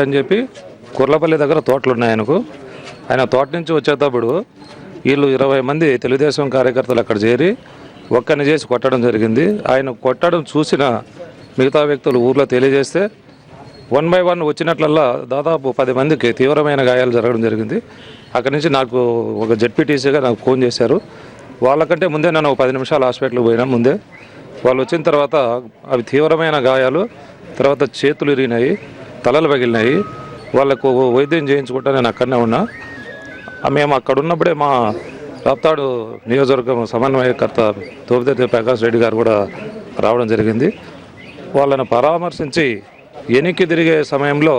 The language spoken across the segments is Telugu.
అని చెప్పి కుర్లపల్లి దగ్గర తోటలు ఉన్నాయి ఆయనకు. ఆయన తోట నుంచి వచ్చేటప్పుడు వీళ్ళు 20 మంది తెలుగుదేశం కార్యకర్తలు అక్కడ చేరి ఒక్కరిని చేసి కొట్టడం జరిగింది. ఆయన కొట్టడం చూసిన మిగతా వ్యక్తులు ఊర్లో తెలియజేస్తే 1 by 1 వచ్చినట్లల్లా దాదాపు 10 మందికి తీవ్రమైన గాయాలు జరగడం జరిగింది. అక్కడి నుంచి నాకు ఒక జెడ్పీటీసీగా నాకు ఫోన్ చేశారు. వాళ్ళకంటే ముందే నేను 10 నిమిషాలు హాస్పిటల్కి పోయినా. ముందే వాళ్ళు వచ్చిన తర్వాత అవి తీవ్రమైన గాయాలు, తర్వాత చేతులు ఇరిగినాయి, తలలు పగిలినాయి. వాళ్ళకు వైద్యం చేయించుకుంటా నేను అక్కడనే ఉన్నా. మేము అక్కడ ఉన్నప్పుడే మా రాప్తాడు నియోజకవర్గం సమన్వయకర్త తోపిదేవి ప్రకాష్ రెడ్డి గారు కూడా రావడం జరిగింది. వాళ్ళని పరామర్శించి వెనక్కి తిరిగే సమయంలో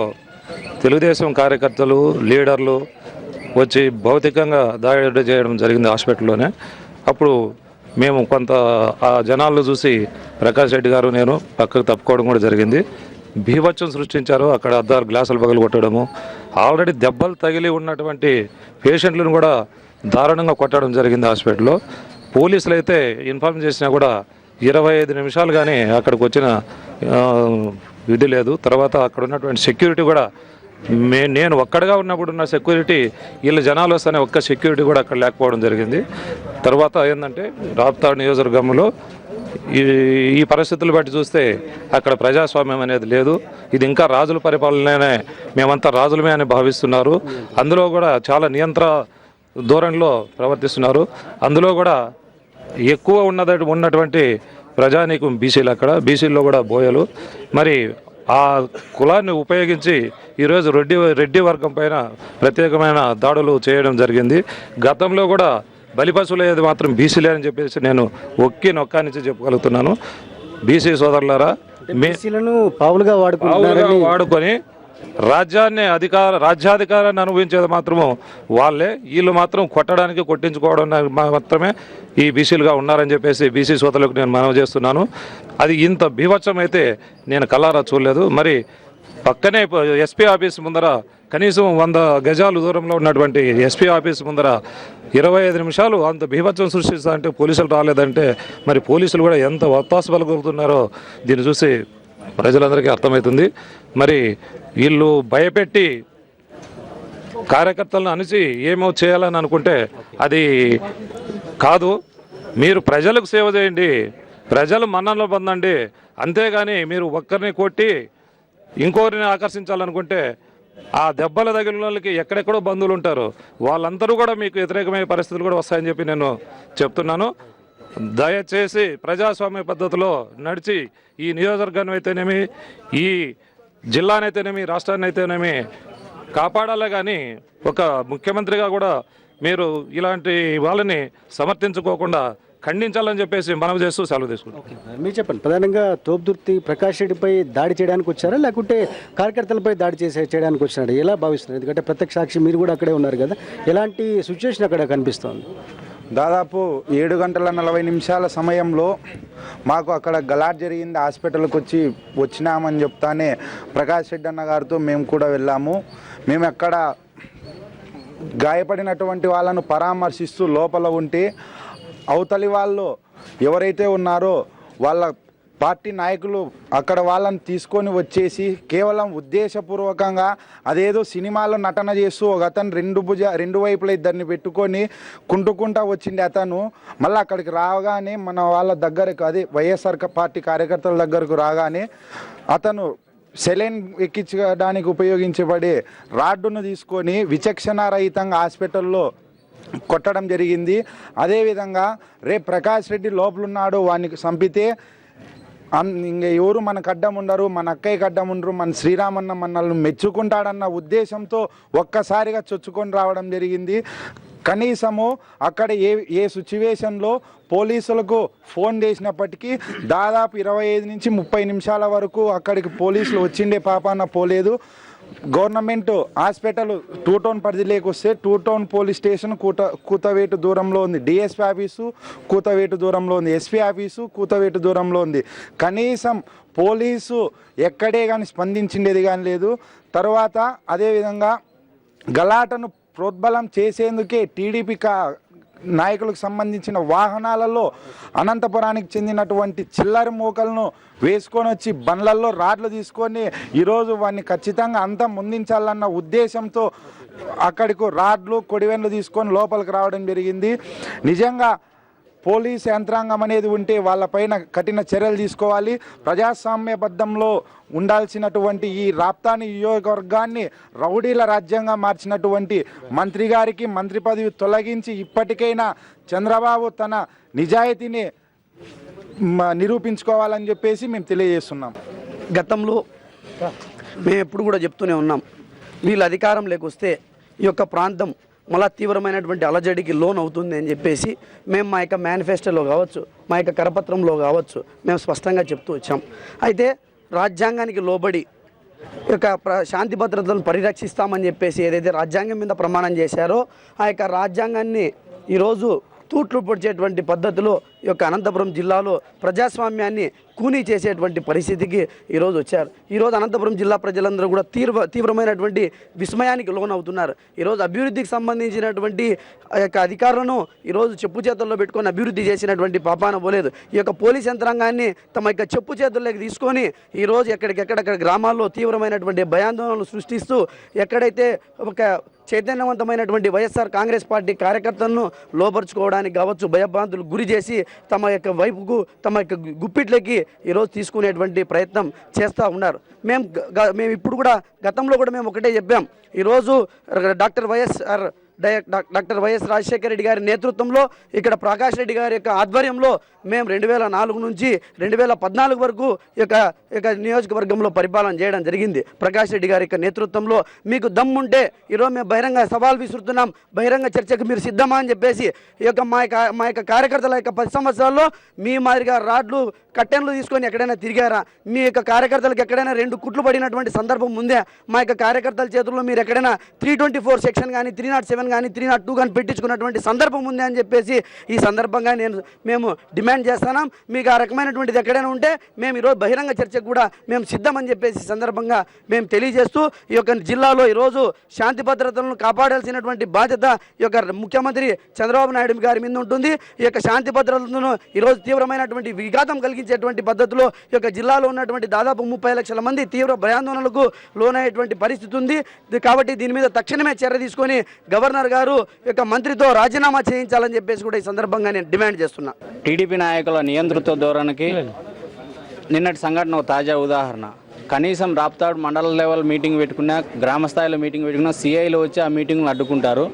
తెలుగుదేశం కార్యకర్తలు, లీడర్లు వచ్చి భౌతికంగా దాడి చేయడం జరిగింది హాస్పిటల్లోనే. అప్పుడు మేము కొంత ఆ జనాలను చూసి ప్రకాష్ రెడ్డి గారు నేను పక్కకు తప్పుకోవడం కూడా జరిగింది. బీభత్సం సృష్టించారు. అక్కడ అద్దాలు, గ్లాసులు పగలు కొట్టడము, ఆల్రెడీ దెబ్బలు తగిలి ఉన్నటువంటి పేషెంట్లను కూడా దారుణంగా కొట్టడం జరిగింది హాస్పిటల్లో. పోలీసులు అయితే ఇన్ఫార్మ్ చేసినా కూడా 25 నిమిషాలు కానీ అక్కడికి వచ్చిన విధి లేదు. తర్వాత అక్కడ ఉన్నటువంటి సెక్యూరిటీ కూడా నేను ఒక్కడిగా ఉన్నప్పుడు ఉన్న సెక్యూరిటీ, వీళ్ళ జనాలు వస్తేనే ఒక్క సెక్యూరిటీ కూడా అక్కడ లేకపోవడం జరిగింది. తర్వాత ఏంటంటే రాప్తాడు నియోజకవర్గంలో ఈ పరిస్థితులు బట్టి చూస్తే అక్కడ ప్రజాస్వామ్యం అనేది లేదు. ఇది ఇంకా రాజుల పరిపాలననే, మేమంతా రాజులమే అని భావిస్తున్నారు. అందులో కూడా చాలా నియంత్రణ ధోరణిలో ప్రవర్తిస్తున్నారు. అందులో కూడా ఎక్కువ ఉన్నటువంటి ప్రజానీకం బీసీలు, అక్కడ బీసీల్లో కూడా బోయలు. మరి ఆ కులాన్ని ఉపయోగించి ఈరోజు రెడ్డి వర్గం పైన ప్రత్యేకమైన దాడులు చేయడం జరిగింది. గతంలో కూడా బలిపశువులయ్యేది మాత్రం బీసీలే అని చెప్పేసి నేను నొక్కా నుంచి చెప్పగలుగుతున్నాను. బీసీ సోదరులారా, పావులుగా వాడుకొని రాజ్యాధికారాన్ని అనుభవించేది మాత్రము వాళ్ళే. వీళ్ళు మాత్రం కొట్టడానికి, కొట్టించుకోవడం మాత్రమే ఈ బీసీలుగా ఉన్నారని చెప్పేసి బీసీ సోదరులకు నేను మనవి చేస్తున్నాను. అది ఇంత బీభత్సం అయితే నేను కల్లారా చూడలేదు. మరి పక్కనే ఎస్పీ ఆఫీస్ ముందర కనీసం 100 గజాలు దూరంలో ఉన్నటువంటి ఎస్పీ ఆఫీస్ ముందర 25 నిమిషాలు అంత బీభత్సం సృష్టిస్తా అంటే పోలీసులు రాలేదంటే మరి పోలీసులు కూడా ఎంత ఒత్తాసు పలుకుతున్నారో దీన్ని చూసి ప్రజలందరికీ అర్థమవుతుంది. మరి వీళ్ళు భయపెట్టి కార్యకర్తలను అనిచి ఏమో చేయాలని అనుకుంటే అది కాదు. మీరు ప్రజలకు సేవ చేయండి, ప్రజలు మన్ననలు పొందండి. అంతేగాని మీరు ఒక్కరిని కొట్టి ఇంకోరిని ఆకర్షించాలనుకుంటే ఆ దెబ్బల తగిలిన వాళ్ళకి ఎక్కడెక్కడో బంధువులు ఉంటారు, వాళ్ళందరూ కూడా మీకు వ్యతిరేకమైన పరిస్థితులు కూడా వస్తాయని చెప్పి నేను చెప్తున్నాను. దయచేసి ప్రజాస్వామ్య పద్ధతిలో నడిచి ఈ నియోజకవర్గాన్ని అయితేనేమి, ఈ జిల్లానైతేనేమి, రాష్ట్రాన్ని అయితేనేమి కాపాడాలే. కానీ ఒక ముఖ్యమంత్రిగా కూడా మీరు ఇలాంటి వాళ్ళని సమర్థించుకోకుండా ఖండించాలని చెప్పేసి మనవి చేస్తూ సెలవు తీసుకుంటాం. మీరు చెప్పండి, ప్రధానంగా తోపుదుర్తి ప్రకాష్ రెడ్డిపై దాడి చేయడానికి వచ్చారా, లేకుంటే కార్యకర్తలపై దాడి చేయడానికి వచ్చారా, ఎలా భావిస్తున్నారు? ఎందుకంటే ప్రత్యక్ష సాక్షి మీరు కూడా అక్కడే ఉన్నారు కదా, ఎలాంటి సిచ్యువేషన్ అక్కడ కనిపిస్తోంది? దాదాపు 7 గంటల 40 నిమిషాల సమయంలో మాకు అక్కడ గలాట్ జరిగింది. హాస్పిటల్కి వచ్చినామని చెప్తానే ప్రకాష్ రెడ్డి అన్న గారితో మేము కూడా వెళ్ళాము. మేము అక్కడ గాయపడినటువంటి వాళ్ళను పరామర్శిస్తూ లోపల ఉంటే అవతలి వాళ్ళు ఎవరైతే ఉన్నారో వాళ్ళ పార్టీ నాయకులు అక్కడ వాళ్ళని తీసుకొని వచ్చేసి కేవలం ఉద్దేశపూర్వకంగా అదేదో సినిమాలో నటన చేస్తూ ఒక అతను రెండు వైపుల ఇద్దరిని పెట్టుకొని కుంటుకుంటా వచ్చింది. అతను మళ్ళీ అక్కడికి రాగానే మన వాళ్ళ దగ్గరకు, అదే వైఎస్ఆర్ పార్టీ కార్యకర్తల దగ్గరకు రాగానే అతను సెలైన్ ఎక్కించడానికి ఉపయోగించబడే రాడ్డును తీసుకొని విచక్షణారహితంగా హాస్పిటల్లో కొట్టడం జరిగింది. అదేవిధంగా రేపు ప్రకాష్ రెడ్డి లోపలున్నాడు, వానికి చంపితే ఇంక ఎవరు మనకు అడ్డం ఉండరు, మన అక్కయ్యకి అడ్డం ఉండరు, మన శ్రీరామన్న మనల్ని మెచ్చుకుంటాడన్న ఉద్దేశంతో ఒక్కసారిగా చొచ్చుకొని రావడం జరిగింది. కనీసము అక్కడ ఏ సిచ్యువేషన్లో పోలీసులకు ఫోన్ చేసినప్పటికీ దాదాపు 25 నుంచి 30 నిమిషాల వరకు అక్కడికి పోలీసులు వచ్చిండే పాపాన పోలేదు. గవర్నమెంట్ హాస్పిటల్ 2 టౌన్ పరిధిలోకి వస్తే 2 టౌన్ పోలీస్ స్టేషన్ కూతవేటు దూరంలో ఉంది, డిఎస్పీ ఆఫీసు కూతవేటు దూరంలో ఉంది, ఎస్పీ ఆఫీసు కూతవేటు దూరంలో ఉంది. కనీసం పోలీసు ఎక్కడే కానీ స్పందించిండేది కానీ లేదు. తర్వాత అదేవిధంగా గలాటను ప్రోద్బలం చేసేందుకే టీడీపీ నాయకులకు సంబంధించిన వాహనాలలో అనంతపురానికి చెందినటువంటి చిల్లర మూకలను వేసుకొని వచ్చి బండ్లల్లో రాడ్లు తీసుకొని ఈరోజు వాడిని ఖచ్చితంగా అంతా ముందించాలన్న ఉద్దేశంతో అక్కడికి రాడ్లు కొడివెన్లు తీసుకొని లోపలికి రావడం జరిగింది. నిజంగా పోలీస్ యంత్రాంగం అనేది ఉంటే వాళ్ళపైన కఠిన చర్యలు తీసుకోవాలి. ప్రజాస్వామ్యబద్ధంలో ఉండాల్సినటువంటి ఈ రాప్తాని నియోజకవర్గాన్ని రౌడీల రాజ్యంగా మార్చినటువంటి మంత్రి గారికి మంత్రి పదవి తొలగించి ఇప్పటికైనా చంద్రబాబు తన నిజాయితీని నిరూపించుకోవాలని చెప్పేసి మేము తెలియజేస్తున్నాం. గతంలో మేము ఎప్పుడు కూడా చెప్తూనే ఉన్నాం, వీళ్ళు అధికారం లేకొస్తే ఈ యొక్క ప్రాంతం మళ్ళా తీవ్రమైనటువంటి అలజడికి లోన్ అవుతుంది అని చెప్పేసి మేము మా యొక్క మేనిఫెస్టోలో కావచ్చు, మా యొక్క కరపత్రంలో కావచ్చు మేము స్పష్టంగా చెప్తూ వచ్చాం. అయితే రాజ్యాంగానికి లోబడి ఈ యొక్క శాంతి భద్రతలను పరిరక్షిస్తామని చెప్పేసి ఏదైతే రాజ్యాంగం మీద ప్రమాణం చేశారో ఆ యొక్క రాజ్యాంగాన్ని ఈరోజు తూట్లు పొడిచేటువంటి పద్ధతిలో ఈ యొక్క అనంతపురం జిల్లాలో ప్రజాస్వామ్యాన్ని కూనీ చేసేటువంటి పరిస్థితికి ఈరోజు వచ్చారు. ఈరోజు అనంతపురం జిల్లా ప్రజలందరూ కూడా తీవ్రమైనటువంటి విస్మయానికి లోనవుతున్నారు. ఈరోజు అభివృద్ధికి సంబంధించినటువంటి ఆ యొక్క అధికారులను ఈరోజు చెప్పు చేతుల్లో పెట్టుకొని అభివృద్ధి చేసినటువంటి పాపాన పోలేదు. ఈ యొక్క పోలీస్ యంత్రాంగాన్ని తమ యొక్క చెప్పు చేతుల్లోకి తీసుకొని ఈరోజు ఎక్కడికెక్కడక్కడ గ్రామాల్లో తీవ్రమైనటువంటి భయాందోళనలు సృష్టిస్తూ ఎక్కడైతే ఒక చైతన్యవంతమైనటువంటి వైఎస్ఆర్ కాంగ్రెస్ పార్టీ కార్యకర్తలను లోపరుచుకోవడానికి కావచ్చు, భయభ్రాంతులు గురి చేసి తమ యొక్క వైపుకు తమ యొక్క గుప్పిట్లకి ఈరోజు తీసుకునేటువంటి ప్రయత్నం చేస్తూ ఉన్నారు. మేము ఇప్పుడు కూడా గతంలో కూడా మేము ఒకటే చెప్పాం. ఈరోజు డాక్టర్ వైఎస్ రాజశేఖర రెడ్డి గారి నేతృత్వంలో ఇక్కడ ప్రకాష్ రెడ్డి గారి యొక్క ఆధ్వర్యంలో మేము 2004 నుంచి 2014 వరకు ఈ యొక్క నియోజకవర్గంలో పరిపాలన చేయడం జరిగింది. ప్రకాష్ రెడ్డి గారి యొక్క నేతృత్వంలో మీకు దమ్ముంటే ఈరోజు మేము బహిరంగ సవాల్ విసురుతున్నాం, బహిరంగ చర్చకు మీరు సిద్ధమా అని చెప్పేసి ఈ యొక్క మా యొక్క కార్యకర్తల యొక్క 10 సంవత్సరాల్లో మీ మాదిరిగా రాడ్లు కట్టెన్లు తీసుకొని ఎక్కడైనా తిరిగారా? మీ యొక్క కార్యకర్తలకు ఎక్కడైనా 2 కుట్లు పడినటువంటి సందర్భం ఉందే? మా యొక్క కార్యకర్తల చేతుల్లో మీరు ఎక్కడైనా 324 సెక్షన్ కానీ 307 కానీ 302 కానీ పెట్టించుకున్నటువంటి సందర్భం ఉంది అని చెప్పేసి ఈ సందర్భంగా మేము డిమాండ్ చేస్తున్నాం. మీకు ఆ రకమైనటువంటిది ఎక్కడైనా ఉంటే మేము ఈరోజు బహిరంగ చర్చకు కూడా మేము సిద్ధమని చెప్పేసి సందర్భంగా మేము తెలియజేస్తూ ఈ యొక్క జిల్లాలో ఈరోజు శాంతి భద్రతలను కాపాడాల్సినటువంటి బాధ్యత ఈ యొక్క ముఖ్యమంత్రి చంద్రబాబు నాయుడు గారి మీద ఉంటుంది. ఈ యొక్క శాంతి భద్రతలను ఈరోజు తీవ్రమైనటువంటి విఘాతం కలిగించేటువంటి పద్ధతిలో ఈ యొక్క జిల్లాలో ఉన్నటువంటి దాదాపు 30 లక్షల మంది తీవ్ర భయాందోళనలకు లోనయ్యేటువంటి పరిస్థితి ఉంది. కాబట్టి దీని మీద తక్షణమే చర్య తీసుకొని గవర్నర్ గారు ఈ యొక్క మంత్రితో రాజీనామా చేయించాలని చెప్పేసి కూడా ఈ సందర్భంగా నేను డిమాండ్ చేస్తున్నా. టీడీపీ నాయకుల నియంతృత్వ ధోరణికి నిన్నటి సంఘటన ఒక తాజా ఉదాహరణ. కనీసం రాప్తాడు మండల లెవెల్ మీటింగ్ పెట్టుకున్నా, గ్రామ స్థాయిలో మీటింగ్ పెట్టుకున్నా సిఐలు వచ్చి ఆ మీటింగ్ను అడ్డుకుంటారు.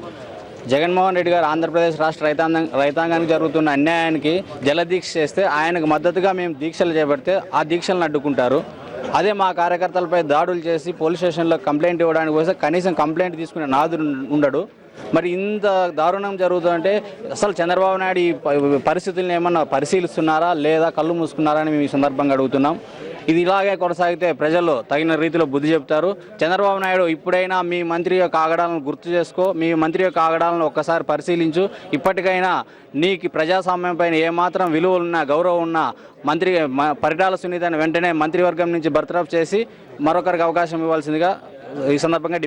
జగన్మోహన్ రెడ్డి గారు ఆంధ్రప్రదేశ్ రాష్ట్ర రైతాంగానికి జరుగుతున్న అన్యాయానికి జలదీక్ష చేస్తే ఆయనకు మద్దతుగా మేము దీక్షలు చేపడితే ఆ దీక్షలను అడ్డుకుంటారు. అదే మా కార్యకర్తలపై దాడులు చేసి పోలీస్ స్టేషన్లో కంప్లైంట్ ఇవ్వడానికి వస్తే కనీసం కంప్లైంట్ తీసుకునే నాదుడు ఉండడు. మరి ఇంత దారుణం జరుగుతుందంటే అసలు చంద్రబాబు నాయుడు ఈ పరిస్థితులను ఏమన్నా పరిశీలిస్తున్నారా లేదా కళ్ళు మూసుకున్నారా అని మేము ఈ సందర్భంగా అడుగుతున్నాం. ఇది ఇలాగే కొనసాగితే ప్రజలు తగిన రీతిలో బుద్ధి చెప్తారు. చంద్రబాబు నాయుడు ఇప్పుడైనా మీ మంత్రి యొక్క ఆగడాలను గుర్తు చేసుకో, మీ మంత్రి యొక్క ఆగడాలను ఒక్కసారి పరిశీలించు. ఇప్పటికైనా నీకు ప్రజాస్వామ్యం పైన ఏమాత్రం విలువ ఉన్నా, గౌరవం ఉన్నా మంత్రి పరిటాల సునీతని వెంటనే మంత్రివర్గం నుంచి బర్తరఫ్ చేసి మరొకరికి అవకాశం ఇవ్వాల్సిందిగా ఈ సందర్భంగా